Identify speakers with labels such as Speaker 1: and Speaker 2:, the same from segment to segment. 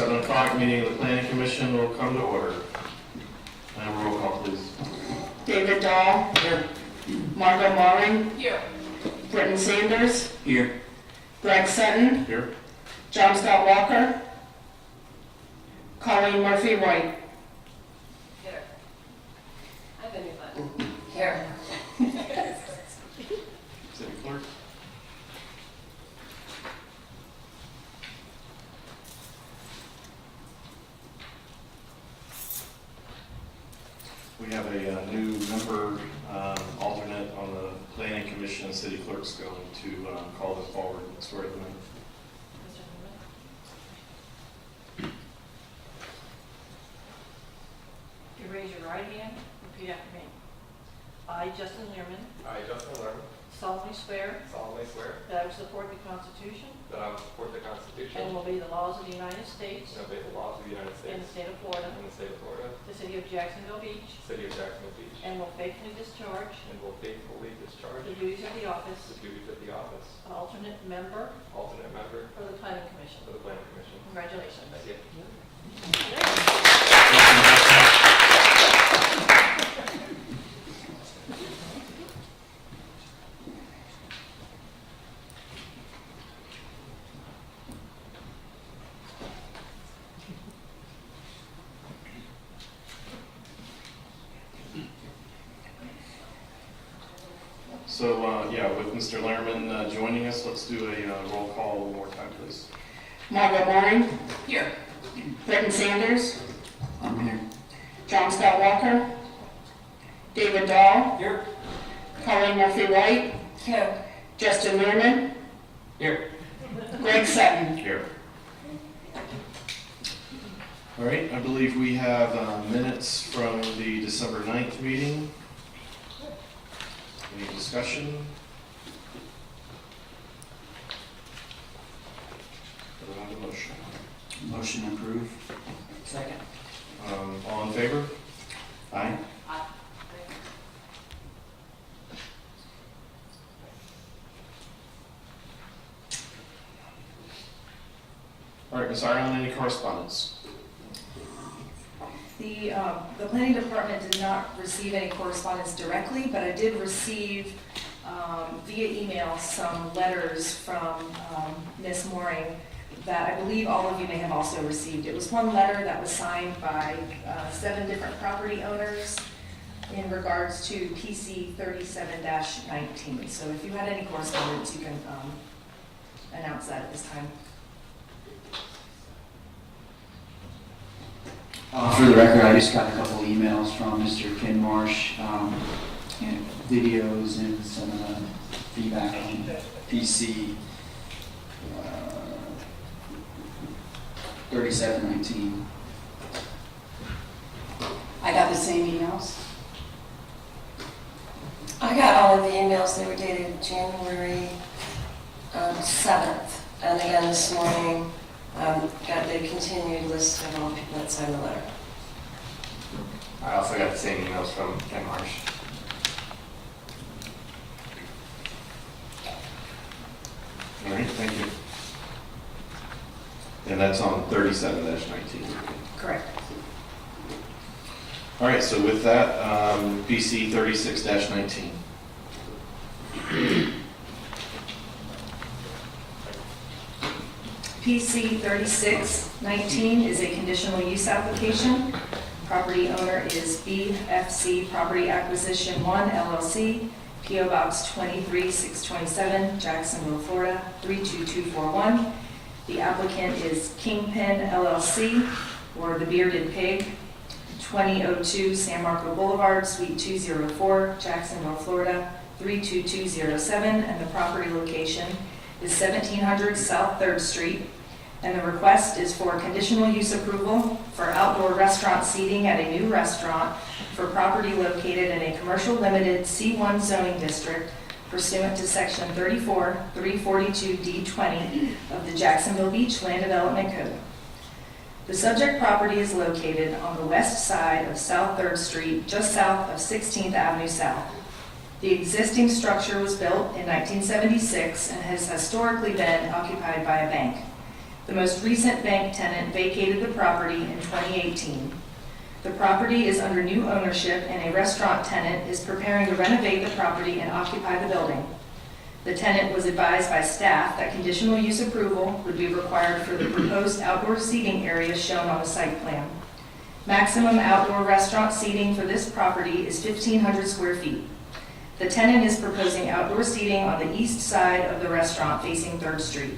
Speaker 1: 7 o'clock, meeting of the Planning Commission will come to order. And roll call, please.
Speaker 2: David Dahl.
Speaker 1: Here.
Speaker 2: Margot Maureen.
Speaker 3: Here.
Speaker 2: Britton Sanders.
Speaker 1: Here.
Speaker 2: Greg Sutton.
Speaker 1: Here.
Speaker 2: John Scott Walker. Colleen Murphy White.
Speaker 3: Here. I've been fun. Here.
Speaker 1: City Clerk. We have a new member, alternate on the Planning Commission. City Clerk's going to call this forward and swear them in.
Speaker 4: You raise your right hand, repeat after me. I, Justin Learman,
Speaker 5: I, Justin Lerman,
Speaker 4: solemnly swear
Speaker 5: solemnly swear
Speaker 4: that I will support the Constitution
Speaker 5: that I will support the Constitution
Speaker 4: and will obey the laws of the United States
Speaker 5: and obey the laws of the United
Speaker 4: and the
Speaker 5: States
Speaker 4: state of Florida,
Speaker 5: and the state of Florida,
Speaker 4: the city of Jacksonville Beach,
Speaker 5: city of Jacksonville Beach,
Speaker 4: and will faithfully discharge
Speaker 5: and will faithfully discharge
Speaker 4: the duties of the office
Speaker 5: the duties of the office,
Speaker 4: of alternate member
Speaker 5: alternate member
Speaker 4: for the Planning Commission.
Speaker 5: for the Planning Commission.
Speaker 4: Congratulations.
Speaker 5: Thank you.
Speaker 1: So, with Mr. Lehrman joining us, let's do a roll call one more time, please.
Speaker 2: Margot Maureen.
Speaker 3: Here.
Speaker 2: Britton Sanders.
Speaker 1: I'm here.
Speaker 2: John Scott Walker. David Dahl.
Speaker 1: Here.
Speaker 2: Colleen Murphy White.
Speaker 3: Here.
Speaker 2: Justin Learman.
Speaker 1: Here.
Speaker 2: Greg Sutton.
Speaker 1: Here. All right, I believe we have minutes from the December 9th meeting. Any discussion? Do I have a motion?
Speaker 6: Motion approved.
Speaker 3: Second.
Speaker 1: All in favor? Aye.
Speaker 3: Aye.
Speaker 1: All right, Ms. Iron, any correspondence?
Speaker 7: The planning department did not receive any correspondence directly, but I did receive via email some letters from Ms. Mooring that I believe all of you may have also received. It was one letter that was signed by 7 different property owners in regards to PC 37-19. So if you had any correspondence, you can announce that at this time.
Speaker 6: For the record, I just got a couple emails from Mr. Ken Marsh, and videos and some feedback on PC 3719.
Speaker 3: I got the same emails. I got all of the emails. They were dated January 7th. And again this morning, got the continued list of all the people that signed the letter.
Speaker 5: I also got the same emails from Ken Marsh.
Speaker 1: All right, thank you. And that's on 37-19.
Speaker 7: Correct.
Speaker 1: All right, so with that, PC 36-19.
Speaker 7: PC 3619 is a conditional use application. Property owner is BFC Property Acquisition 1 LLC, PO Box 23627, Jacksonville, Florida 32241. The applicant is Kingpin LLC, or The Bearded Pig, 2002 San Marco Boulevard, Suite 204, Jacksonville, Florida 32207, and the property location is 1700 South 3rd Street, and the request is for conditional use approval for outdoor restaurant seating at a new restaurant for property located in a commercial limited C1 zoning district pursuant to section 34-342D20 of the Jacksonville Beach Land Development Code. The subject property is located on the west side of South 3rd Street, just south of 16th Avenue South. The existing structure was built in 1976 and has historically been occupied by a bank. The most recent bank tenant vacated the property in 2018. The property is under new ownership and a restaurant tenant is preparing to renovate the property and occupy the building. The tenant was advised by staff that conditional use approval would be required for the proposed outdoor seating area shown on the site plan. Maximum outdoor restaurant seating for this property is 1,500 square feet. The tenant is proposing outdoor seating on the east side of the restaurant facing 3rd Street.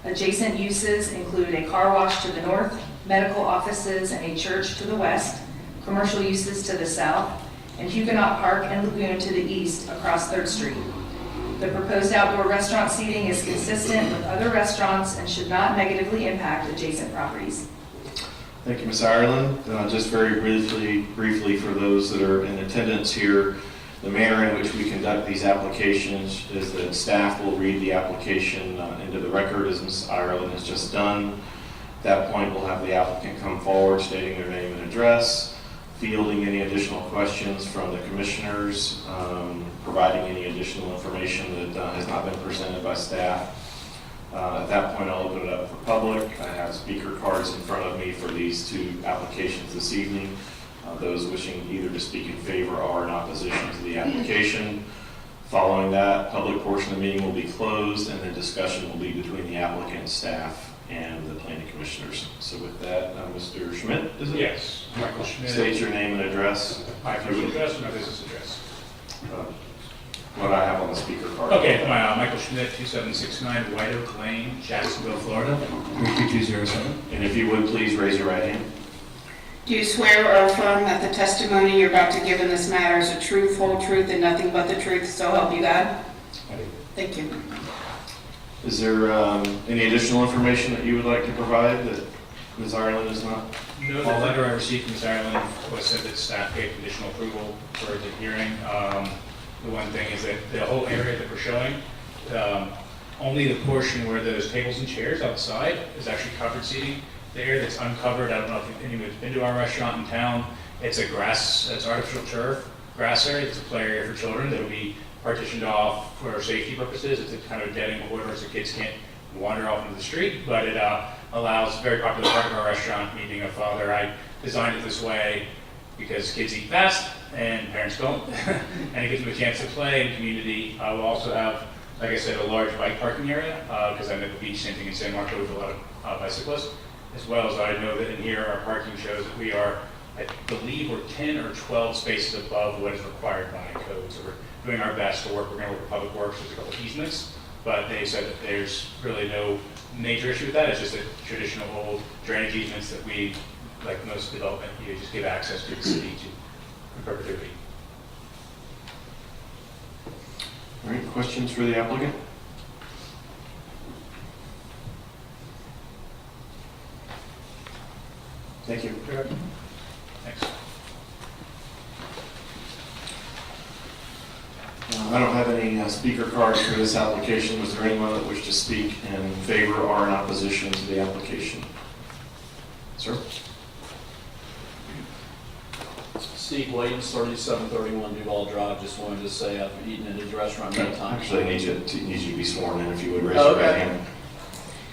Speaker 7: Adjacent uses include a car wash to the north, medical offices and a church to the west, commercial uses to the south, and Huguenot Park and Lagoon to the east across 3rd Street. The proposed outdoor restaurant seating is consistent with other restaurants and should not negatively impact adjacent properties.
Speaker 1: Thank you, Ms. Ireland. Just very briefly for those that are in attendance here, the manner in which we conduct these applications is that staff will read the application into the record as Ms. Ireland has just done. At that point, we'll have the applicant come forward stating their name and address, fielding any additional questions from the commissioners, providing any additional information that has not been presented by staff. At that point, I'll open it up for public. I have speaker cards in front of me for these 2 applications this evening. Those wishing either to speak in favor or in opposition to the application. Following that, public portion of the meeting will be closed and then discussion will be between the applicant, staff, and the planning commissioners. So with that, Mr. Schmidt, is it?
Speaker 8: Yes, Michael Schmidt.
Speaker 1: State your name and address.
Speaker 8: My personal address or my business address?
Speaker 1: What I have on the speaker card.
Speaker 8: Okay, Michael Schmidt, 2769 White Oak Lane, Jacksonville, Florida, 32207.
Speaker 1: And if you would, please raise your right hand.
Speaker 2: Do you swear or affirm that the testimony you're about to give in this matter is the truth, whole truth, and nothing but the truth, so help you God? Thank you.
Speaker 1: Is there any additional information that you would like to provide that Ms. Ireland is not?
Speaker 8: No, the letter I received from Ms. Ireland was said that staff gave conditional approval for the hearing. The one thing is that the whole area that we're showing, only the portion where those tables and chairs outside is actually covered seating. The area that's uncovered, I don't know if anyone's been to our restaurant in town, it's artificial turf, grass area, it's a play area for children that'll be partitioned off for safety purposes. It's a kind of dead end corridor so kids can't wander off into the street, but it allows a very popular part of our restaurant, meeting a father. I designed it this way because kids eat fast and parents don't, and it gives them a chance to play in community. We'll also have, like I said, a large bike parking area because I'm at the beach, same thing in San Marco with a lot of bicyclists, as well as I know that in here our parking shows that we are, I believe we're 10 or 12 spaces above what is required by code. So we're doing our best to work. We're going to work with Public Works. There's a couple of easements, but they said that there's really no major issue with that. It's just a traditional old drainage easements that we, like most development, you just give access to the city in perpetuity.
Speaker 1: All right, questions for the applicant? Thank you.
Speaker 8: Thanks.
Speaker 1: I don't have any speaker cards for this application. Was there anyone that wished to speak in favor or in opposition to the application? Sir?
Speaker 9: Steve Williams, 3731 Duval Drive. Just wanted to say I've eaten at his restaurant many times.
Speaker 1: Actually, I need you to be sworn in if you would raise your right hand.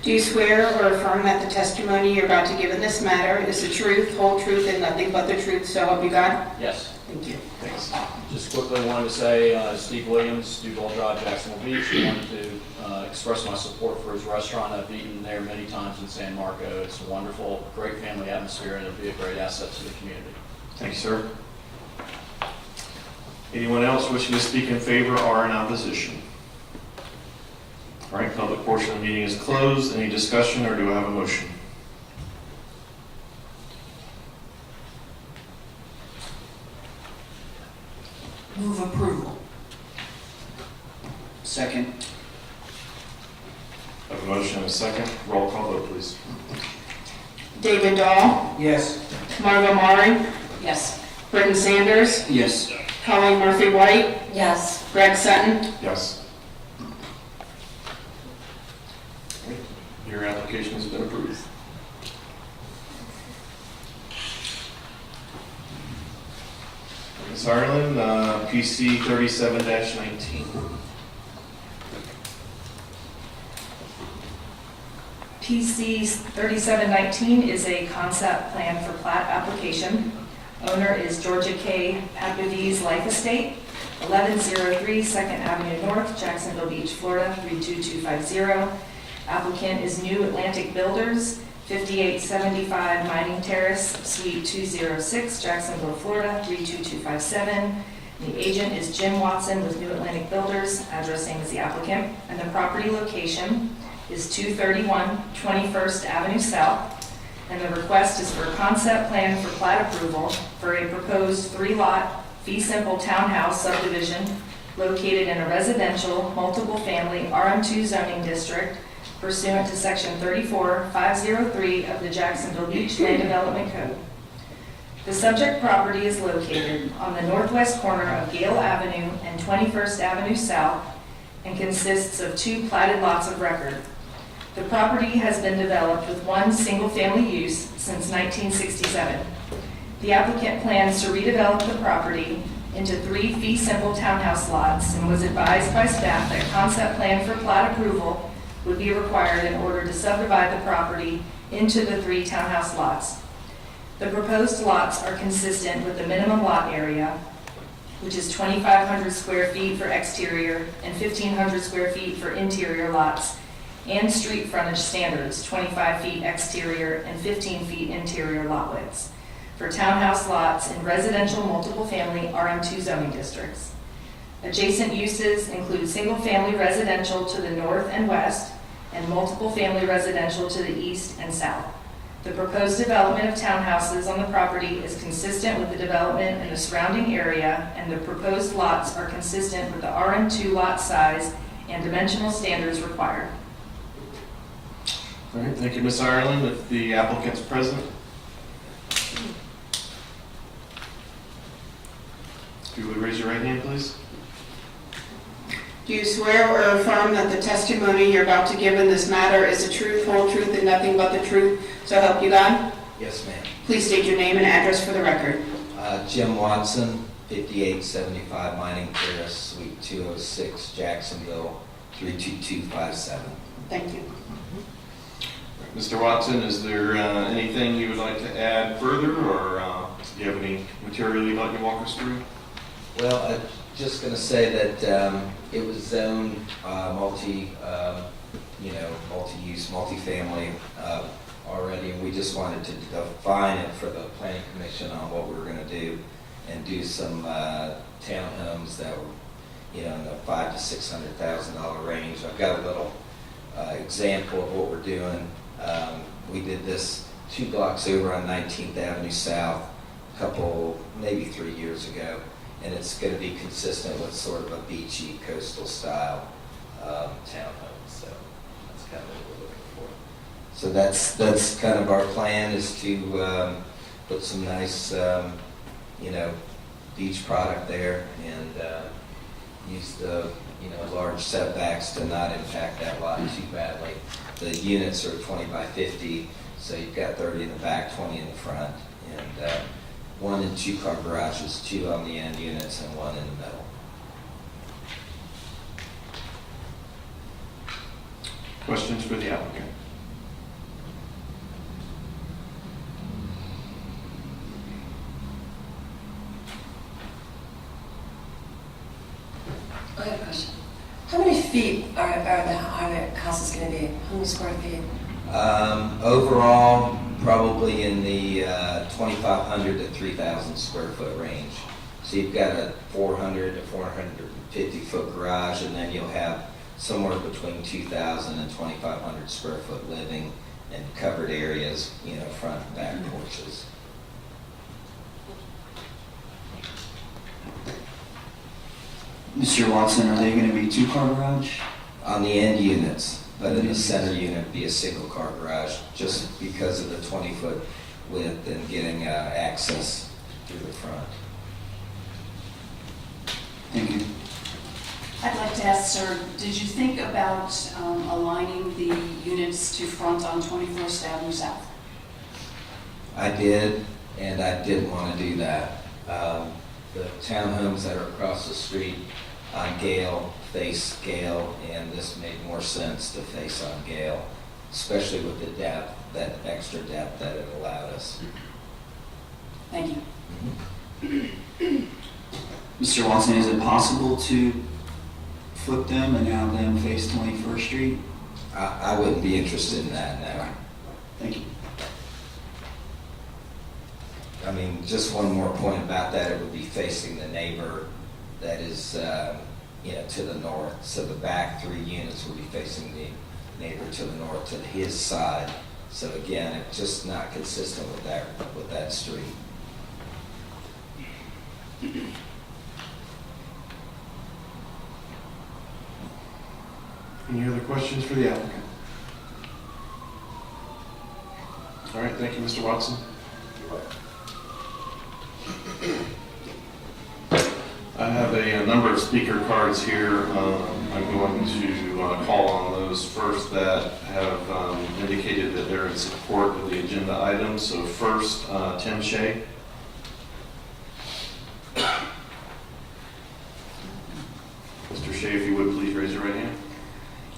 Speaker 2: Do you swear or affirm that the testimony you're about to give in this matter is the truth, whole truth, and nothing but the truth, so help you God?
Speaker 9: Yes.
Speaker 2: Thank you.
Speaker 1: Thanks.
Speaker 9: Just quickly wanted to say Steve Williams, Duval Drive, Jacksonville Beach. Wanted to express my support for his restaurant. I've eaten there many times in San Marco. It's a wonderful, great family atmosphere, and it'll be a great asset to the community.
Speaker 1: Thank you, sir. Anyone else wishing to speak in favor or in opposition? All right, public portion of the meeting is closed. Any discussion or do I have a motion?
Speaker 2: Move approval.
Speaker 6: Second.
Speaker 1: I have a motion and a second. Roll call vote, please.
Speaker 2: David Dahl,
Speaker 6: Yes.
Speaker 2: Margo Mari,
Speaker 3: Yes.
Speaker 2: Britton Sanders,
Speaker 6: Yes.
Speaker 2: Colleen Murphy White,
Speaker 3: Yes.
Speaker 2: Greg Sutton.
Speaker 1: Yes. Your application has been approved. Ms. Harlan, PC 37-19.
Speaker 7: PC 3719 is a concept plan for plat application. Owner is Georgia K. Papaviz Life Estate, 1103 2nd Avenue North, Jacksonville Beach, Florida, 32250. Applicant is New Atlantic Builders, 5875 Mining Terrace, Suite 206, Jacksonville, Florida, 32257. The agent is Jim Watson with New Atlantic Builders, address same as the applicant, and the property location is 231 21st Avenue South, and the request is for a concept plan for plat approval for a proposed 3-lot fee simple townhouse subdivision located in a residential, multiple-family RM2 zoning district pursuant to Section 34503 of the Jacksonville Beach Land Development Code. The subject property is located on the northwest corner of Gale Avenue and 21st Avenue South and consists of 2 platted lots of record. The property has been developed with 1 single-family use since 1967. The applicant plans to redevelop the property into 3 fee simple townhouse lots and was advised by staff that concept plan for plat approval would be required in order to subdivide the property into the 3 townhouse lots. The proposed lots are consistent with the minimum lot area, which is 2,500 square feet for exterior and 1,500 square feet for interior lots, and street frontage standards, 25 feet exterior and 15 feet interior lot widths, for townhouse lots in residential multiple-family RM2 zoning districts. Adjacent uses include single-family residential to the north and west, and multiple-family residential to the east and south. The proposed development of townhouses on the property is consistent with the development in the surrounding area, and the proposed lots are consistent with the RM2 lot size and dimensional standards required.
Speaker 1: All right, thank you, Ms. Ireland. If the applicant's present. If you would raise your right hand, please.
Speaker 2: Do you swear or affirm that the testimony you're about to give in this matter is the truth, whole truth, and nothing but the truth, so help you God?
Speaker 10: Yes, ma'am.
Speaker 2: Please state your name and address for the record.
Speaker 10: Jim Watson, 5875 Mining Terrace, Suite 206, Jacksonville, 32257.
Speaker 2: Thank you.
Speaker 1: Mr. Watson, is there anything you would like to add further, or do you have any material you'd like to walk us through?
Speaker 10: Well, I'm just going to say that it was zoned multi-use, multifamily already, and we just wanted to define it for the planning commission on what we were going to do, and do some townhomes that were, in the $500,000 to $600,000 range. I've got a little example of what we're doing. We did this 2 blocks over on 19th Avenue South a couple, maybe 3 years ago, and it's going to be consistent with sort of a beachy coastal style townhome. So that's kind of what we're looking for. So that's kind of our plan, is to put some nice, beach product there, and use the large setbacks to not impact that lot too badly. The units are 20 by 50, so you've got 30 in the back, 20 in the front, and 1 and 2 car garages, 2 on the end units and 1 in the middle.
Speaker 1: Questions for the applicant?
Speaker 3: I have a question. How many feet are the houses going to be? How many square feet?
Speaker 10: Overall, probably in the 2,500 to 3,000 square foot range. So you've got a 400 to 450 foot garage, and then you'll have somewhere between 2,000 and 2,500 square foot living and covered areas, front and back porches.
Speaker 6: Mr. Watson, are they going to be 2-car garage?
Speaker 10: On the end units, but in the center unit be a single car garage, just because of the 20-foot width and getting access through the front.
Speaker 6: Thank you.
Speaker 11: I'd like to ask, sir, did you think about aligning the units to front on 21st Avenue South?
Speaker 10: I did, and I didn't want to do that. The townhomes that are across the street on Gale face Gale, and this made more sense to face on Gale. especially with the depth, that extra depth that it allowed us.
Speaker 11: Thank you.
Speaker 6: Mr. Watson, is it possible to flip them and have them face 21st Street?
Speaker 10: I wouldn't be interested in that now.
Speaker 6: Thank you.
Speaker 10: I mean, just one more point about that, it would be facing the neighbor that is, to the north. So the back 3 units will be facing the neighbor to the north, to his side. So again, it's just not consistent with that street.
Speaker 1: Any other questions for the applicant? All right, thank you, Mr. Watson. I have a number of speaker cards here. I'm going to call on those first that have indicated that they're in support of the agenda items. So first, Tim Shea. Mr. Shea, if you would please raise your right hand.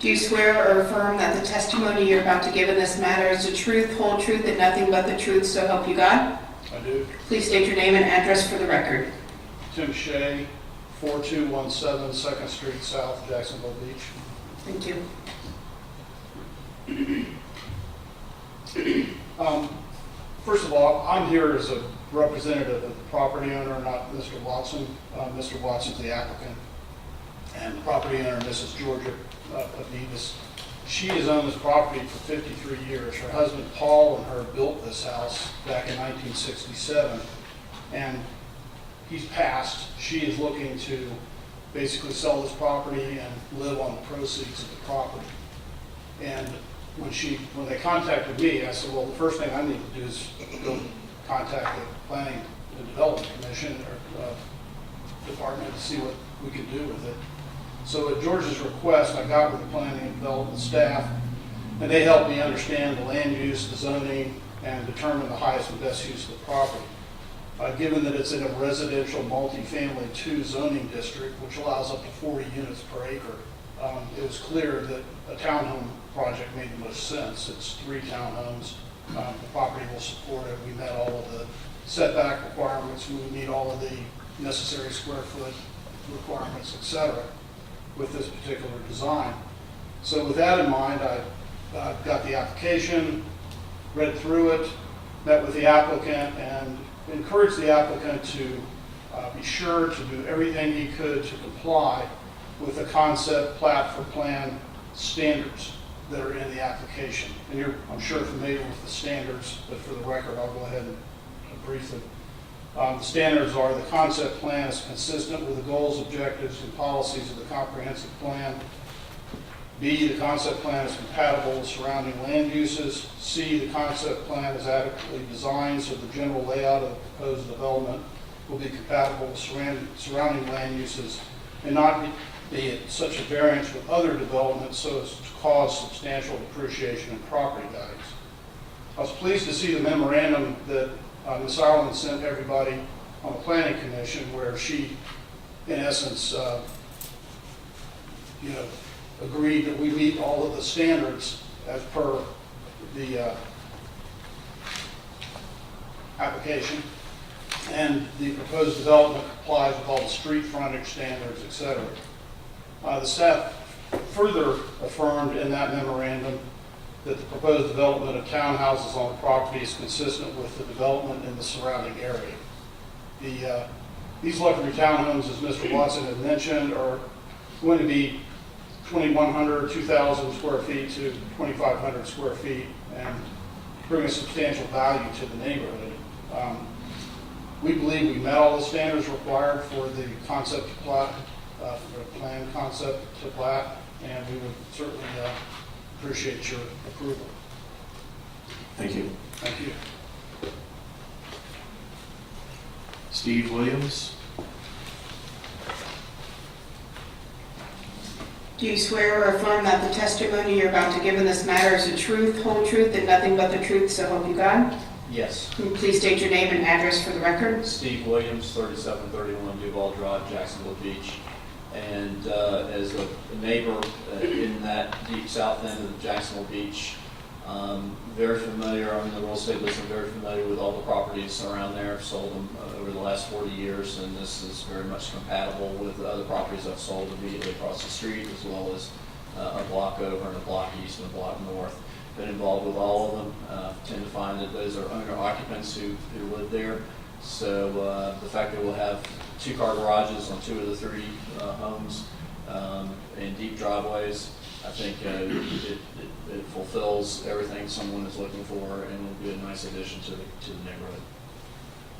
Speaker 2: Do you swear or affirm that the testimony you're about to give in this matter is the truth, whole truth, and nothing but the truth, so help you God?
Speaker 12: I do.
Speaker 2: Please state your name and address for the record.
Speaker 12: Tim Shea, 4217 2nd Street South, Jacksonville Beach.
Speaker 2: Thank you.
Speaker 12: First of all, I'm here as a representative of the property owner, not Mr. Watson. Mr. Watson's the applicant. And the property owner, Mrs. Georgia Pavidis. She has owned this property for 53 years. Her husband, Paul, and her built this house back in 1967. And he's passed. She is looking to basically sell this property and live on the proceeds of the property. And when they contacted me, I said, well, the first thing I need to do is go contact the Planning and Development Commission or department to see what we could do with it. So at George's request, I got with the Planning and Development staff, and they helped me understand the land use, the zoning, and determine the highest and best use of the property. Given that it's in a residential multifamily 2 zoning district, which allows up to 40 units per acre, it was clear that a townhome project made the most sense. It's 3 townhomes. The property will support it. We met all of the setback requirements. We meet all of the necessary square foot requirements, et cetera, with this particular design. So with that in mind, I got the application, read through it, met with the applicant, and encouraged the applicant to be sure to do everything he could to comply with the concept plat for plan standards that are in the application. And you're, I'm sure, familiar with the standards, but for the record, I'll go ahead and brief them. The standards are: the concept plan is consistent with the goals, objectives, and policies of the comprehensive plan. B, the concept plan is compatible with surrounding land uses. C, the concept plan is adequately designed so the general layout of the proposed development will be compatible with surrounding land uses and not be at such a variance with other developments so as to cause substantial depreciation in property values. I was pleased to see the memorandum that Ms. Ireland sent everybody on the Planning Commission, where she, in essence, agreed that we meet all of the standards as per the application, and the proposed development complies with all the street frontage standards, et cetera. The staff further affirmed in that memorandum that the proposed development of townhouses on the property is consistent with the development in the surrounding area. These luxury townhomes, as Mr. Watson had mentioned, are going to be 2,100, 2,000 square feet to 2,500 square feet and bring a substantial value to the neighborhood. We believe we met all the standards required for the concept to plat, for the plan concept to plat, and we would certainly appreciate your approval.
Speaker 1: Thank you.
Speaker 12: Thank you.
Speaker 1: Steve Williams.
Speaker 2: Do you swear or affirm that the testimony you're about to give in this matter is the truth, whole truth, and nothing but the truth, so help you God?
Speaker 9: Yes.
Speaker 2: Can you please state your name and address for the record?
Speaker 9: Steve Williams, 3731 Duval Drive, Jacksonville Beach. And as a neighbor in that deep south end of Jacksonville Beach, Very familiar, I'm in the real estate business, very familiar with all the properties around there. I've sold them over the last 40 years, and this is very much compatible with the other properties I've sold immediately across the street, as well as a block over and a block east and a block north. Been involved with all of them. Tend to find that those are owner occupants who live there. So the fact that we'll have 2-car garages on 2 of the 3 homes and deep driveways, I think it fulfills everything someone is looking for, and will be a nice addition to the neighborhood.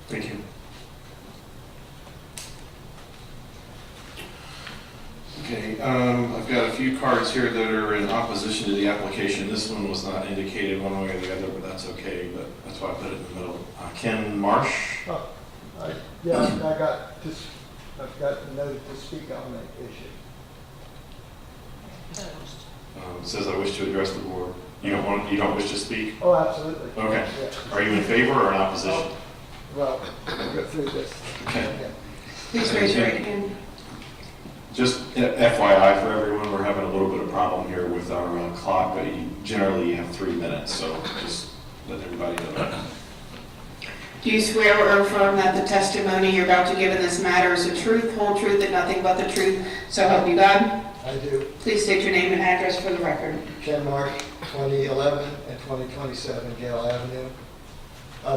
Speaker 1: Thank you. Okay, I've got a few cards here that are in opposition to the application. This one was not indicated one way or the other, but that's okay, but that's why I put it in the middle. Ken Marsh?
Speaker 13: Yeah, I've got the note to speak on that issue.
Speaker 1: Says I wish to address the board. You don't wish to speak?
Speaker 13: Oh, absolutely.
Speaker 1: Okay.
Speaker 13: Yeah.
Speaker 1: Are you in favor or in opposition?
Speaker 13: Well, we'll go through this.
Speaker 1: Okay.
Speaker 2: Please raise your right hand.
Speaker 1: Just FYI for everyone, we're having a little bit of problem here with our clock, but generally you have 3 minutes, so just let everybody know that.
Speaker 2: Do you swear or affirm that the testimony you're about to give in this matter is the truth, whole truth, and nothing but the truth, so help you God?
Speaker 13: I do.
Speaker 2: Please state your name and address for the record.
Speaker 13: Ken Marsh, 2011 and 2027 Gale Avenue.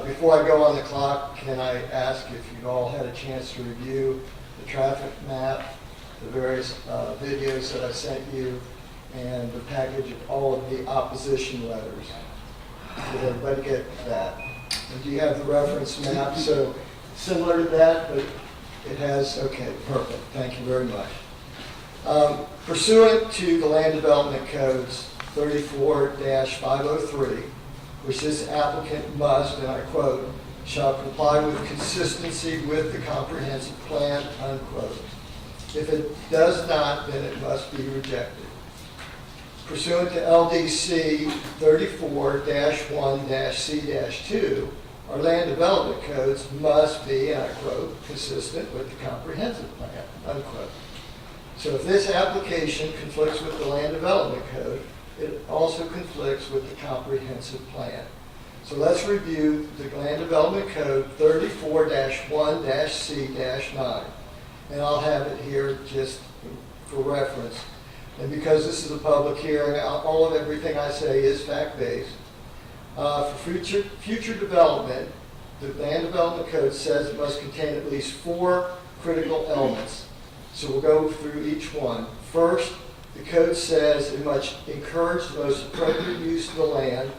Speaker 13: Before I go on the clock, can I ask if you've all had a chance to review the traffic map, the various videos that I sent you, and the package of all of the opposition letters? Did everybody get that? And do you have the reference map? So similar to that, but it has, okay, perfect. Thank you very much. Pursuant to the Land Development Codes 34-503, which this applicant must, and I quote, shall comply with consistency with the comprehensive plan, unquote. If it does not, then it must be rejected. Pursuant to LDC 34-1-C-2, our land development codes must be, and I quote, consistent with the comprehensive plan, unquote. So if this application conflicts with the land development code, it also conflicts with the comprehensive plan. So let's review the land development code 34-1-C-9. And I'll have it here just for reference. And because this is a public hearing, all of everything I say is fact-based. For future development, the land development code says it must contain at least 4 critical elements. So we'll go through each one. First, the code says it must encourage the most appropriate use of the land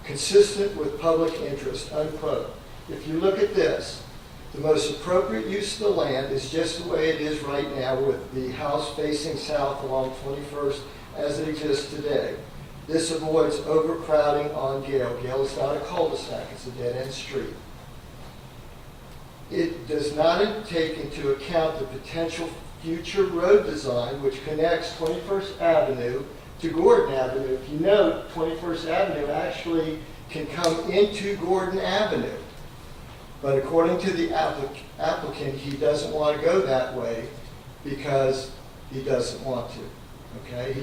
Speaker 13: consistent with public interest, unquote. If you look at this, the most appropriate use of the land is just the way it is right now with the house facing south along 21st as it exists today. This avoids overcrowding on Gale. Gale is not a cul-de-sac, it's a dead-end street. It does not take into account the potential future road design which connects 21st Avenue to Gordon Avenue. If you note, 21st Avenue actually can come into Gordon Avenue. But according to the applicant, he doesn't want to go that way because he doesn't want to. Okay? He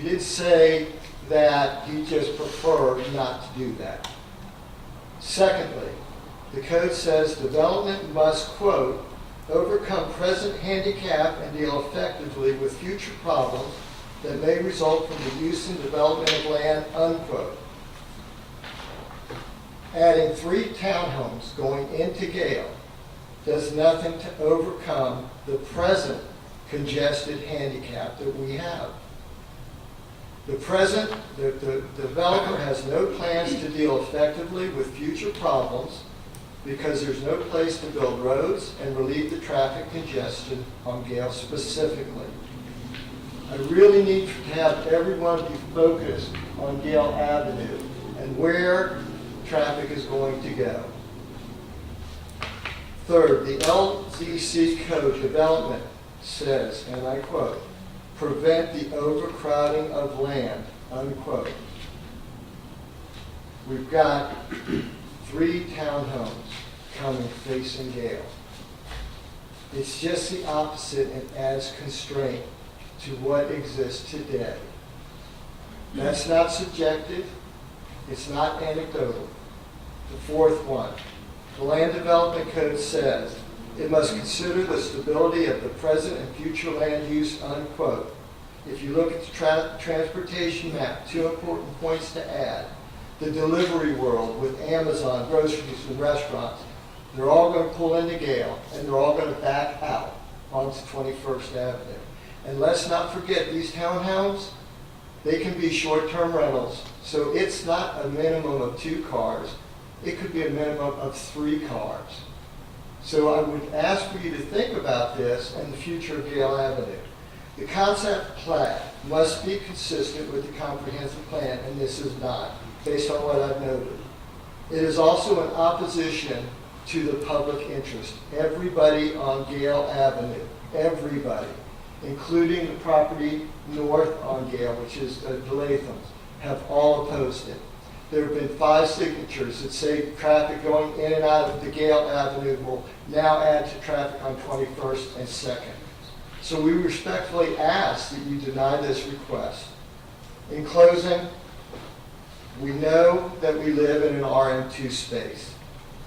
Speaker 13: didn't say that he just preferred not to do that. Secondly, the code says development must, quote, overcome present handicap and deal effectively with future problems that may result from the use and development of land, unquote. Adding 3 townhomes going into Gale does nothing to overcome the present congested handicap that we have. The developer has no plans to deal effectively with future problems because there's no place to build roads and relieve the traffic congestion on Gale specifically. I really need to have everyone be focused on Gale Avenue and where traffic is going to go. Third, the LDC code development says, and I quote, prevent the overcrowding of land, unquote. We've got 3 townhomes coming facing Gale. It's just the opposite and adds constraint to what exists today. That's not subjective. It's not anecdotal. The fourth one, the Land Development Code says it must consider the stability of the present and future land use, unquote. If you look at the transportation map, 2 important points to add. The delivery world with Amazon, groceries, and restaurants, they're all going to pull into Gale, and they're all going to back out onto 21st Avenue. And let's not forget, these townhomes, they can be short-term rentals, so it's not a minimum of 2 cars. It could be a minimum of 3 cars. So I would ask for you to think about this and the future of Gale Avenue. The concept plat must be consistent with the comprehensive plan, and this is not, based on what I've noted. It is also in opposition to the public interest. Everybody on Gale Avenue, everybody, including the property north on Gale, which is the Lathams, have all opposed it. There have been 5 signatures that say traffic going in and out of the Gale Avenue will now add to traffic on 21st and 2nd. So we respectfully ask that you deny this request. In closing, we know that we live in an RM2 space.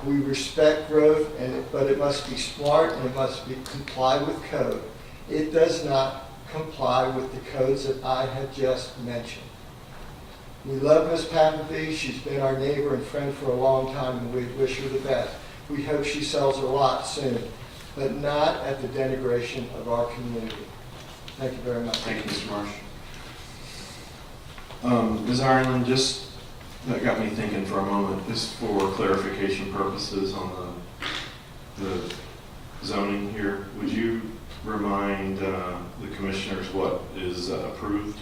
Speaker 13: We respect growth, but it must be smart and it must comply with code. It does not comply with the codes that I have just mentioned. We love Ms. Pappenby. She's been our neighbor and friend for a long time, and we wish her the best. We hope she sells her lot soon, but not at the denigration of our community. Thank you very much.
Speaker 1: Thank you, Mr. Marsh. Ms. Ireland, just, that got me thinking for a moment, just for clarification purposes on the zoning here, would you remind the commissioners what is approved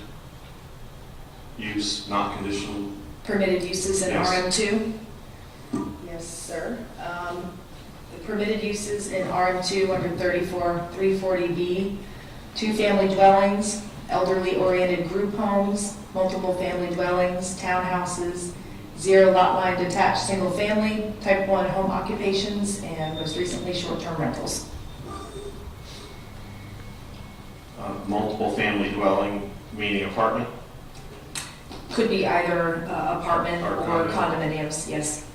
Speaker 1: use, not conditional?
Speaker 7: Permitted uses in
Speaker 1: Yes.
Speaker 7: RM2? Yes, sir. The permitted uses in RM2 under 340B, 2-family dwellings, elderly-oriented group homes, multiple family dwellings, townhouses, 0 lot line detached single-family, type 1 home occupations, and most recently short-term rentals.
Speaker 1: Multiple family dwelling, meaning apartment?
Speaker 7: Could be either apartment
Speaker 1: Or
Speaker 7: or
Speaker 1: condo.
Speaker 7: condominiums, yes.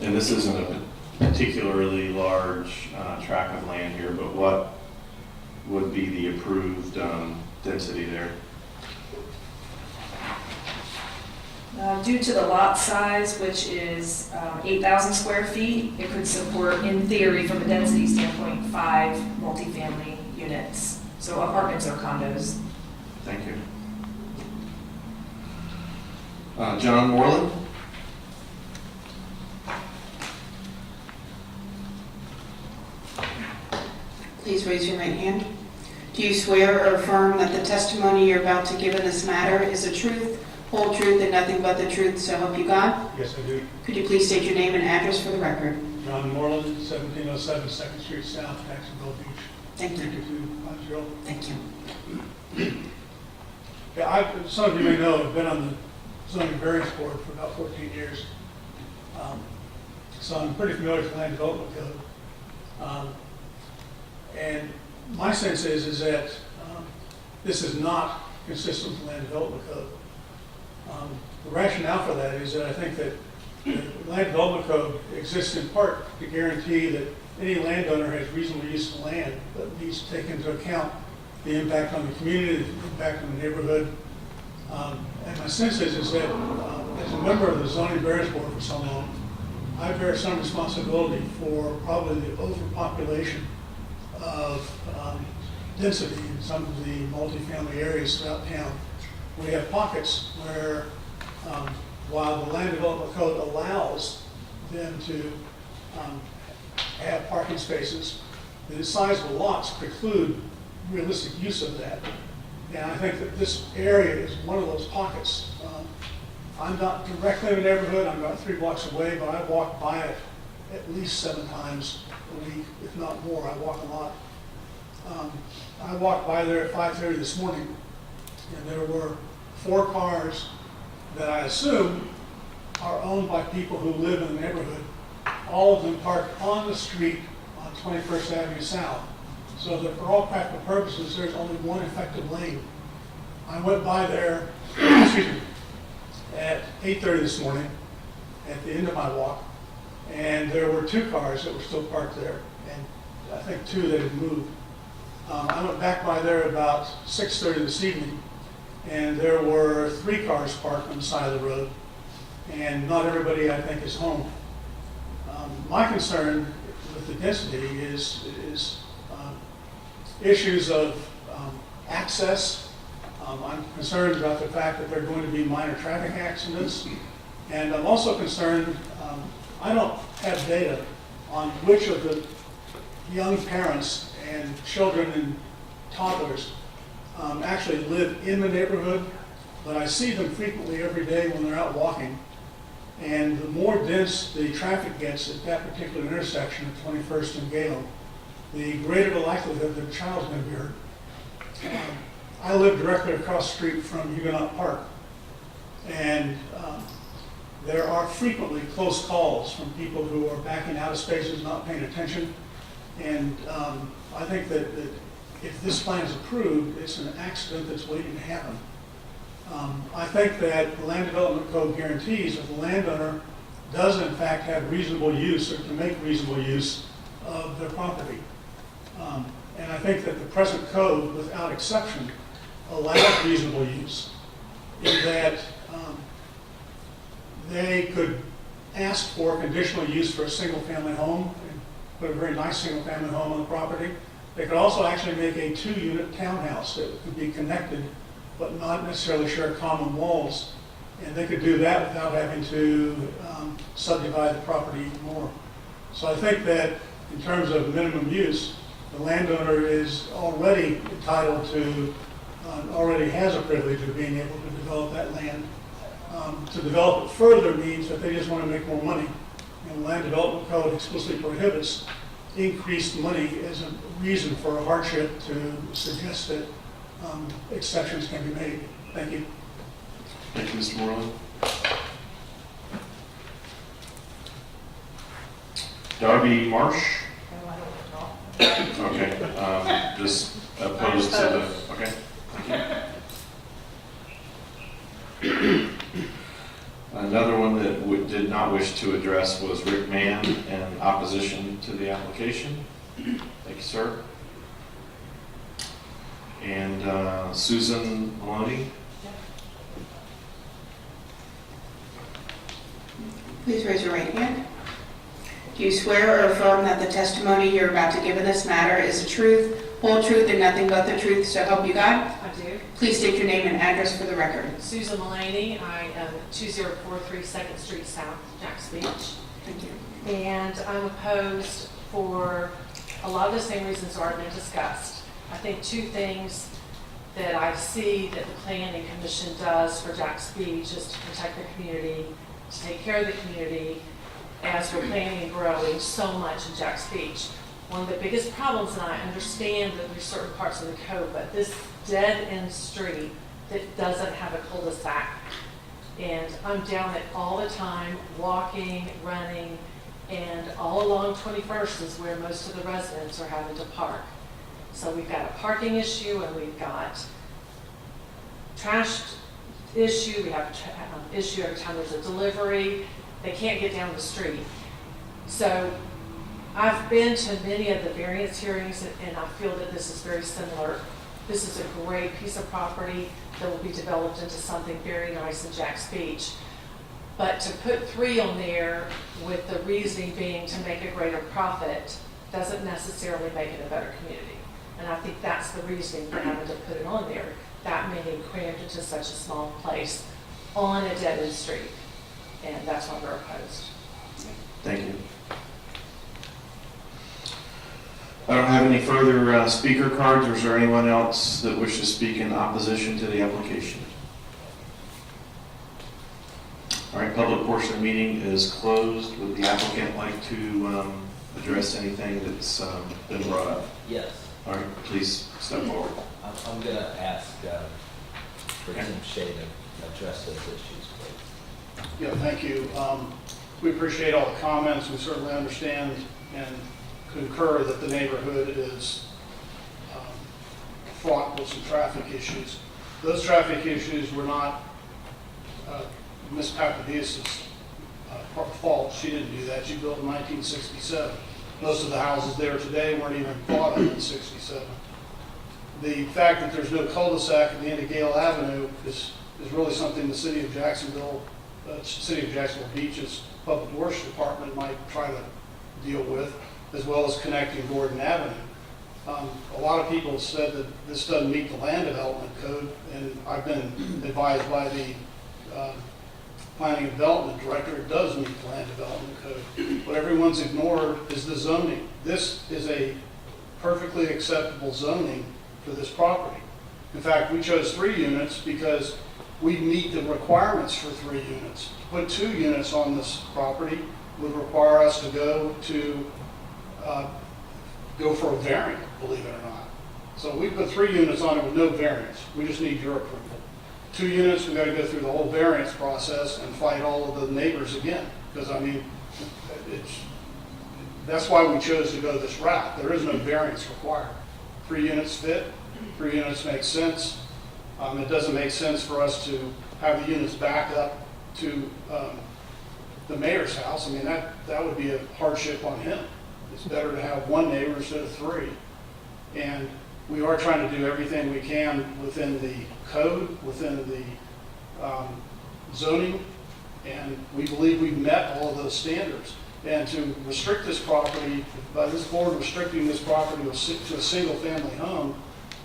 Speaker 1: And this isn't a particularly large tract of land here, but what would be the approved density there?
Speaker 7: Due to the lot size, which is 8,000 square feet, it could support, in theory, from a density standpoint, 5 multifamily units. So apartments or condos.
Speaker 1: Thank you. John Moreland?
Speaker 2: Please raise your right hand. Do you swear or affirm that the testimony you're about to give in this matter is the truth, whole truth, and nothing but the truth, so help you God?
Speaker 12: Yes, I do.
Speaker 2: Could you please state your name and address for the record?
Speaker 12: John Moreland, 1707 2nd Street South, Jacksonville Beach.
Speaker 2: Thank you.
Speaker 12: 32250.
Speaker 2: Thank you.
Speaker 12: Yeah, some of you may know, I've been on the zoning variance board for about 14 years. So I'm pretty familiar with the land development code. And my sense is that this is not consistent with the land development code. The rationale for that is that I think that the land development code exists in part to guarantee that any landowner has reasonable use of land, but needs to take into account the impact on the community, the impact on the neighborhood. And my sense is that as a member of the zoning variance board for so long, I bear some responsibility for probably the overpopulation of density in some of the multifamily areas throughout town. We have pockets where, while the land development code allows them to have parking spaces, the size of the lots preclude realistic use of that. And I think that this area is one of those pockets. I'm not directly in the neighborhood, I'm about 3 blocks away, but I walk by it at least 7 times a week, if not more. I walk a lot. I walked by there at 5:30 this morning, and there were 4 cars that I assume are owned by people who live in the neighborhood, all of them parked on the street on 21st Avenue South. So that for all practical purposes, there's only one effective lane. I went by there, excuse me, at 8:30 this morning at the end of my walk, and there were 2 cars that were still parked there, and I think 2 that had moved. I went back by there about 6:30 this evening, and there were 3 cars parked on the side of the road, and not everybody, I think, is home. My concern with the density is issues of access. I'm concerned about the fact that there are going to be minor traffic accidents, and I'm also concerned, I don't have data on which of the young parents and children and toddlers actually live in the neighborhood, but I see them frequently every day when they're out walking. And the more dense the traffic gets at that particular intersection of 21st and Gale, the greater the likelihood that a child's going to be hurt. I live directly across the street from Huguenot Park, and there are frequently close calls from people who are backing out of spaces, not paying attention. And I think that if this plan is approved, it's an accident that's waiting to happen. I think that the Land Development Code guarantees that the landowner does in fact have reasonable use or can make reasonable use of their property. And I think that the present code, without exception, allows reasonable use in that they could ask for conditional use for a single-family home and put a very nice single-family home on the property. They could also actually make a 2-unit townhouse that could be connected but not necessarily share common walls. And they could do that without having to subdivide the property even more. So I think that in terms of minimum use, the landowner is already entitled to, already has a privilege of being able to develop that land. To develop it further means that they just want to make more money. And the Land Development Code explicitly prohibits increased money as a reason for a hardship to suggest that exceptions can be made. Thank you.
Speaker 1: Thank you, Mr. Moreland. Darby Marsh? Okay, just opposed to the, okay, thank you. Another one that did not wish to address was Rick Mann in opposition to the application. Thank you, sir. And Susan Maloney?
Speaker 2: Please raise your right hand. Do you swear or affirm that the testimony you're about to give in this matter is the truth, whole truth, and nothing but the truth, so help you God?
Speaker 14: I do.
Speaker 2: Please state your name and address for the record.
Speaker 14: Susan Mullaney, I am 2043 2nd Street South, Jacks Beach.
Speaker 2: Thank you.
Speaker 14: And I'm opposed for a lot of the same reasons that already been discussed. I think 2 things that I see that the Planning Commission does for Jacks Beach is to protect the community, to take care of the community as we're planning and growing so much in Jacks Beach. One of the biggest problems, and I understand that there's certain parts of the code, but this dead-end street that doesn't have a cul-de-sac. And I'm down it all the time, walking, running, and all along 21st is where most of the residents are having to park. So we've got a parking issue, and we've got trash issue. We have issue every time there's a delivery. They can't get down the street. So I've been to many of the variance hearings, and I feel that this is very similar. This is a great piece of property that will be developed into something very nice in Jacks Beach. But to put 3 on there with the reasoning being to make a greater profit doesn't necessarily make it a better community. And I think that's the reasoning for having to put it on there, that many crammed into such a small place on a dead-end street. And that's why we're opposed.
Speaker 1: Thank you. I don't have any further speaker cards, or is there anyone else that wishes to speak in opposition to the application? All right, public portion of the meeting is closed. Would the applicant like to address anything that's been brought up?
Speaker 10: Yes.
Speaker 1: All right, please step forward.
Speaker 10: I'm going to ask for Tim Shea to address those issues, please.
Speaker 12: Yeah, thank you. We appreciate all the comments. We certainly understand and concur that the neighborhood is fraught with some traffic issues. Those traffic issues were not Ms. Papadias' fault. She didn't do that. She built in 1967. Most of the houses there today weren't even thought of in 67. The fact that there's no cul-de-sac at the end of Gale Avenue is really something the City of Jacksonville Beach's Public Works Department might try to deal with, as well as connecting Gordon Avenue. A lot of people have said that this doesn't meet the land development code, and I've been advised by the Planning and Development Director it does meet the land development code. What everyone's ignored is the zoning. This is a perfectly acceptable zoning for this property. In fact, we chose 3 units because we meet the requirements for 3 units. To put 2 units on this property would require us to go for a variant, believe it or not. So we put 3 units on it with no variance. We just need your approval. 2 units, we got to go through the whole variance process and fight all of the neighbors again. Because I mean, that's why we chose to go this route. There is no variance required. 3 units fit. 3 units make sense. It doesn't make sense for us to have the units back up to the mayor's house. I mean, that would be a hardship on him. It's better to have 1 neighbor instead of 3. And we are trying to do everything we can within the code, within the zoning, and we believe we've met all of those standards. And to restrict this property, by this board restricting this property to a single-family home,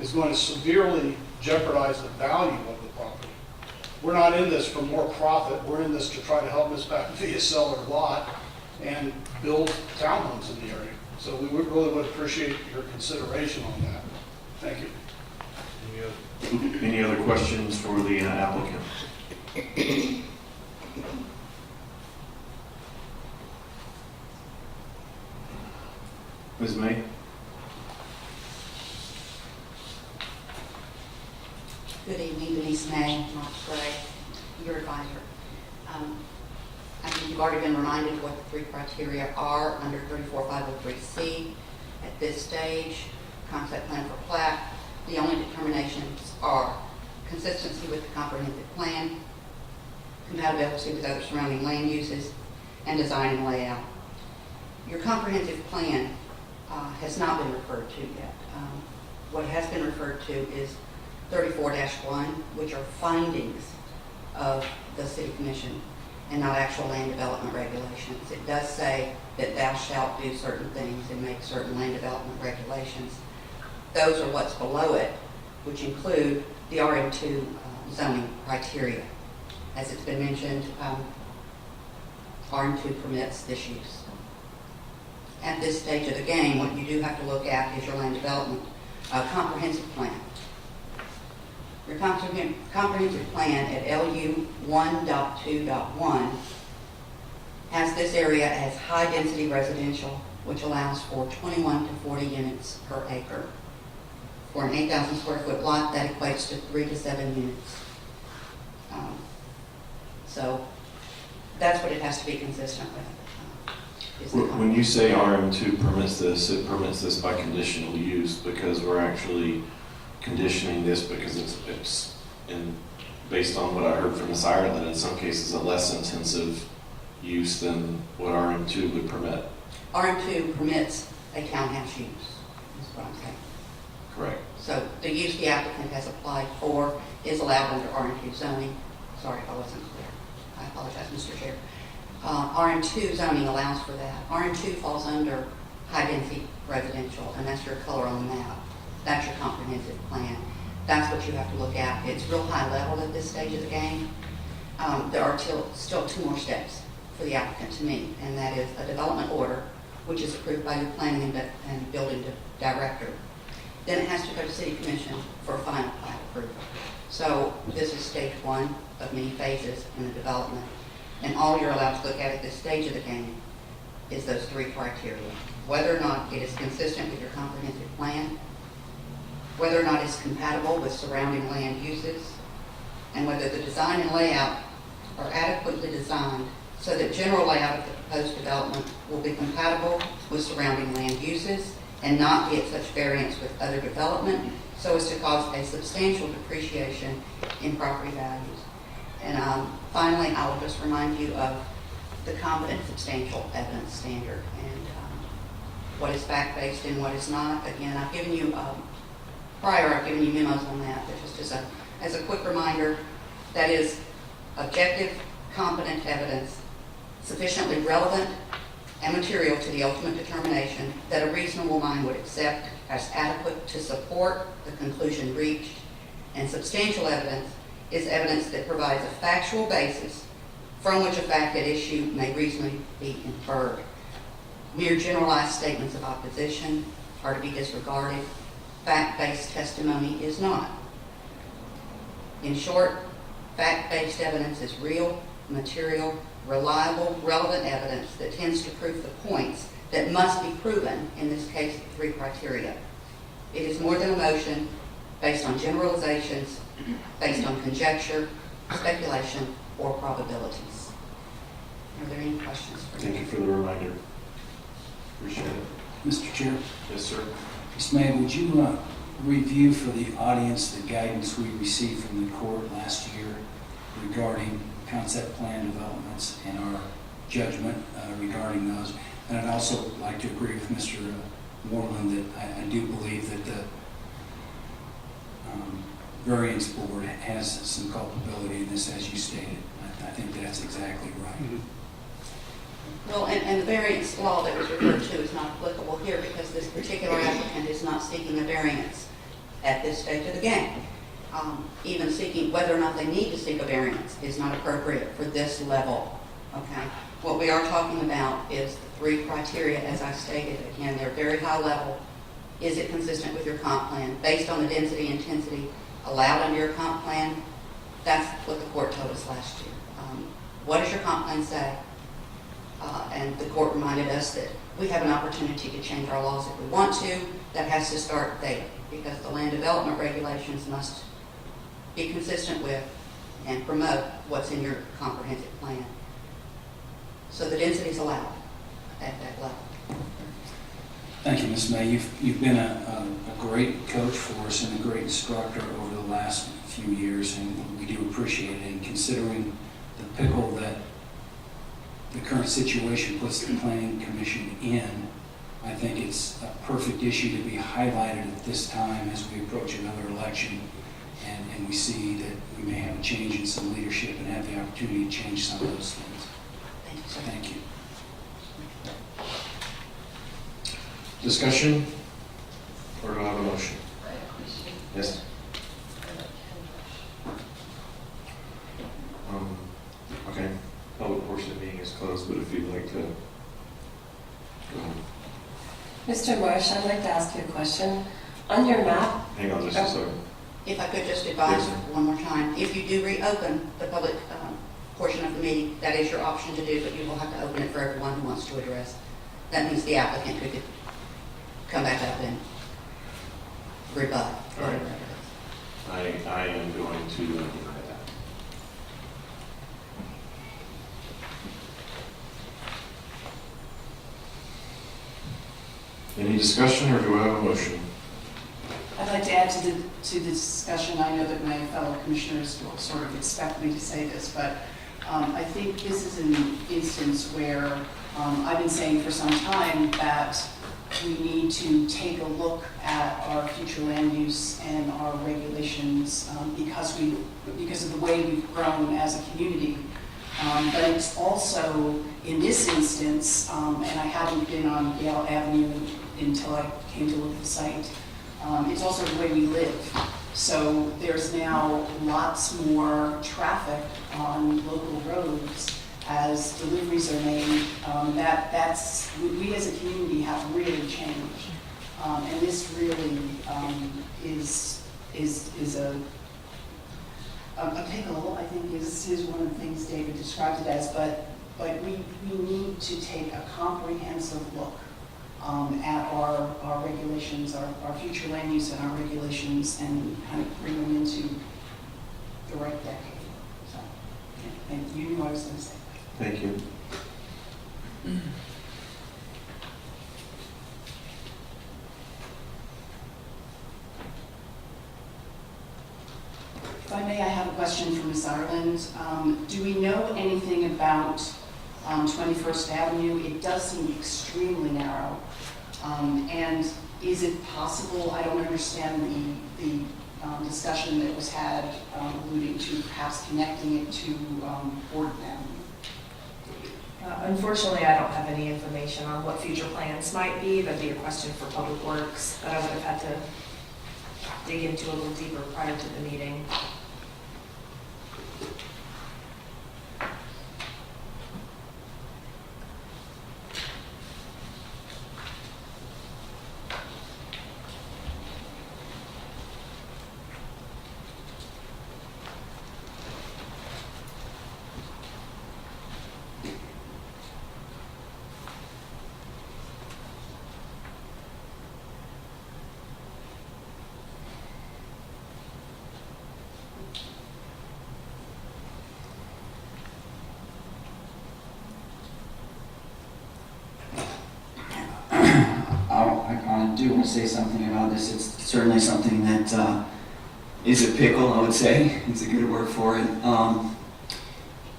Speaker 12: is going to severely jeopardize the value of the property. We're not in this for more profit. We're in this to try to help Ms. Papadias sell her lot and build townhomes in the area. So we really would appreciate your consideration on that. Thank you.
Speaker 1: Any other questions for the applicant? Ms. May?
Speaker 15: Good evening, Denise May, Mark Gray, your advisor. I think you've already been reminded what the 3 criteria are under 34503C. At this stage, concept plan for plat, the only determinations are consistency with the comprehensive plan, compatibility with other surrounding land uses, and design and layout. Your comprehensive plan has not been referred to yet. What has been referred to is 34-1, which are findings of the City Commission and not actual land development regulations. It does say that thou shalt do certain things and make certain land development regulations. Those are what's below it, which include the RM2 zoning criteria. As it's been mentioned, RM2 permits this use. At this stage of the game, what you do have to look at is your land development comprehensive plan. Your comprehensive plan at LU 1.2.1 has this area as high-density residential, which allows for 21 to 40 units per acre. For an 8,000 square foot lot, that equates to 3 to 7 units. So that's what it has to be consistent with.
Speaker 1: When you say RM2 permits this, it permits this by conditional use because we're actually conditioning this because it's based on what I heard from Ms. Ireland, in some cases a less intensive use than what RM2 would permit.
Speaker 15: RM2 permits a townhouse use, is what I'm saying.
Speaker 1: Correct.
Speaker 15: So the use the applicant has applied for is allowed under RM2 zoning. Sorry if I wasn't clear. I apologize, Mr. Chair. RM2 zoning allows for that. RM2 falls under high-density residential, and that's your color on the map. That's your comprehensive plan. That's what you have to look at. It's real high level at this stage of the game. There are still 2 more steps for the applicant to meet, and that is a development order, which is approved by your planning and building director. Then it has to go to City Commission for a final plat approval. So this is stage 1 of many phases in the development. And all you're allowed to look at this stage of the game is those 3 criteria. Whether or not it is consistent with your comprehensive plan, whether or not it's compatible with surrounding land uses, and whether the design and layout are adequately designed so that general layout of the proposed development will be compatible with surrounding land uses and not be at such variance with other development so as to cause a substantial depreciation in property values. And finally, I will just remind you of the competent substantial evidence standard and what is fact-based and what is not. Again, I've given you, I've given you memos on that, but just as a quick reminder, that is objective, competent evidence sufficiently relevant and material to the ultimate determination that a reasonable mind would accept as adequate to support the conclusion reached. And substantial evidence is evidence that provides a factual basis from which a fact at issue may reasonably be inferred. Mere generalized statements of opposition are to be disregarded. Fact-based testimony is not. In short, fact-based evidence is real, material, reliable, relevant evidence that tends to prove the points that must be proven, in this case, 3 criteria. It is more than emotion based on generalizations, based on conjecture, speculation, or probabilities. Are there any questions for me?
Speaker 1: Thank you for the reminder. Appreciate it.
Speaker 6: Mr. Chair,
Speaker 1: Yes, sir.
Speaker 6: Ms. May, would you review for the audience the guidance we received from the court last year regarding concept plan developments and our judgment regarding those? And I'd also like to agree with Mr. Moreland that I do believe that the variance board has some culpability in this, as you stated. I think that's exactly right.
Speaker 12: Mm-hmm.
Speaker 15: Well, and the variance law that was referred to is not applicable here because this particular applicant is not seeking a variance at this stage of the game. Even seeking whether or not they need to seek a variance is not appropriate for this level. Okay? What we are talking about is the 3 criteria, as I stated. Again, they're very high level. Is it consistent with your comp plan? Based on the density intensity allowed under your comp plan, that's what the court told us last year. What does your comp plan say? And the court reminded us that we have an opportunity to change our laws if we want to. That has to start there because the land development regulations must be consistent with and promote what's in your comprehensive plan. So the density is allowed at that level.
Speaker 6: Thank you, Ms. May. You've been a great coach for us and a great instructor over the last few years, and we do appreciate it. And considering the pickle that the current situation puts the Planning Commission in, I think it's a perfect issue to be highlighted at this time as we approach another election and we see that we may have a change in some leadership and have the opportunity to change some of those things.
Speaker 15: Thank you, sir.
Speaker 6: Thank you.
Speaker 1: Discussion? Or do I have a motion? Yes. Okay. Public portion of the meeting is closed, but if you'd like to go ahead.
Speaker 3: Mr. Marsh, I'd like to ask you a question. On your map,
Speaker 1: Hang on just a second.
Speaker 15: If I could just advise
Speaker 1: Yes, sir.
Speaker 15: one more time, if you do reopen the public portion of the meeting, that is your option to do, but you will have to open it for everyone who wants to address. That means the applicant could come back up and rebut.
Speaker 1: All right. I am going to deny that. Any discussion, or do I have a motion?
Speaker 11: I'd like to add to the discussion. I know that my fellow commissioners will sort of expect me to say this, but I think this is an instance where I've been saying for some time that we need to take a look at our future land use and our regulations because of the way we've grown as a community. But it's also, in this instance, and I haven't been on Yale Avenue until I came to look at the site, it's also the way we live. So there's now lots more traffic on local roads as deliveries are made. We as a community have really changed. And this really is a pickle, I think is one of the things David described it as, but we need to take a comprehensive look at our regulations, our future land use and our regulations, and kind of bring them into the right decade. So, yeah, and you knew what I was going to say.
Speaker 1: Thank you.
Speaker 11: If I may, I have a question for Ms. Ireland. Do we know anything about 21st Avenue? It does seem extremely narrow. And is it possible, I don't understand the discussion that was had alluding to perhaps connecting it to Borden Avenue?
Speaker 7: Unfortunately, I don't have any information on what future plans might be. That'd be a question for Public Works that I would have had to dig into a little deeper prior to the meeting.
Speaker 16: I do want to say something about this. It's certainly something that is a pickle, I would say. It's a good word for it.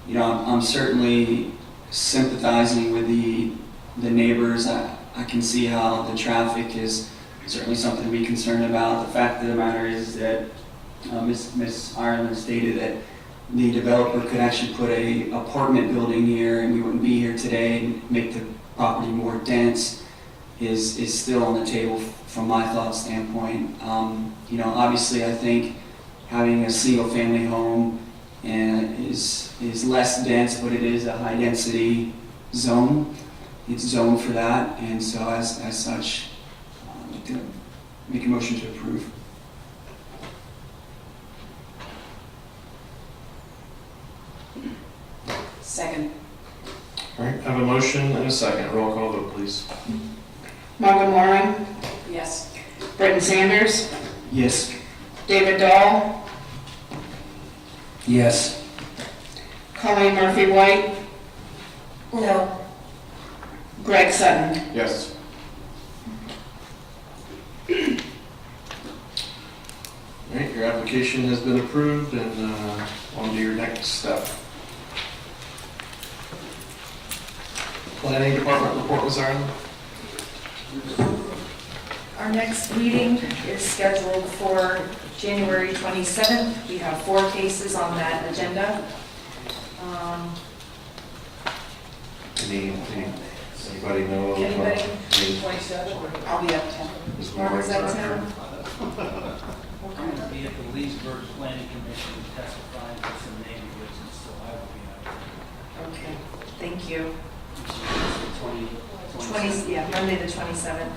Speaker 16: You know, I'm certainly sympathizing with the neighbors. I can see how the traffic is certainly something to be concerned about. The fact of the matter is that Ms. Ireland stated that the developer could actually put a apartment building here and we wouldn't be here today and make the property more dense is still on the table from my thought standpoint. You know, obviously I think having a single family home is less dense, but it is a high density zone. It's zoned for that, and so as such, I'd like to make a motion to approve.
Speaker 11: Second.
Speaker 1: All right, I have a motion and a second. Roll call vote, please.
Speaker 2: Margot Moran,
Speaker 11: Yes.
Speaker 2: Britton Sanders,
Speaker 16: Yes.
Speaker 2: David Dahl,
Speaker 6: Yes.
Speaker 2: Colleen Murphy White,
Speaker 3: No.
Speaker 2: Greg Sutton.
Speaker 1: Yes. All right, your application has been approved, and on to your next step. Planning Department report, Ms. Ireland?
Speaker 7: Our next meeting is scheduled for January 27th. We have 4 cases on that agenda.
Speaker 1: Anybody know? of,
Speaker 7: Anybody?
Speaker 1: any-
Speaker 14: 27?
Speaker 11: I'll be up 10.
Speaker 1: Ms.
Speaker 7: Mark, is that
Speaker 1: Moore's not
Speaker 7: town?
Speaker 1: here?
Speaker 17: I'm going to be at the Leesburg Planning Commission testifying for some name business, so I will be out.
Speaker 7: Okay, thank you.
Speaker 17: It's the
Speaker 7: 20, yeah, Monday the 27th.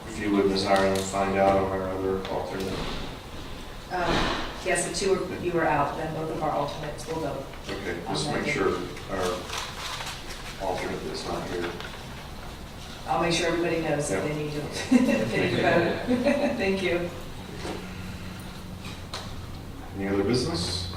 Speaker 1: If you would, Ms. Ireland, find out on our other alternate.
Speaker 7: Yes, the 2 of you are out, then both of our alternates will go.
Speaker 1: Okay, just make sure our alternate that's not here.
Speaker 7: I'll make sure everybody knows that
Speaker 1: Yep.
Speaker 7: they need to vote. Thank you.
Speaker 1: Any other business?